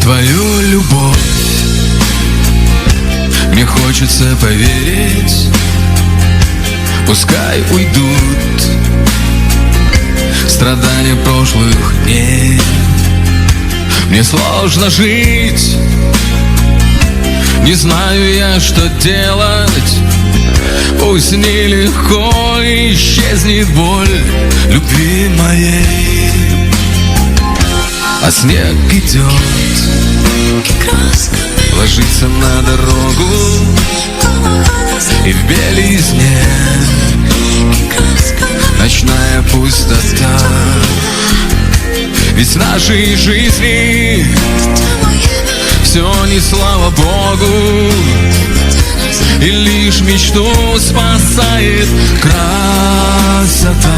твою любовь мне хочется поверить. Пускай уйдут страдания прошлых дней. Мне сложно жить, не знаю я, что делать. Пусть нелегко исчезнет боль любви моей. А снег идет, ложится на дорогу, и в белизне ночная пустота. Ведь в нашей жизни все не слава Богу, и лишь мечту спасает красота.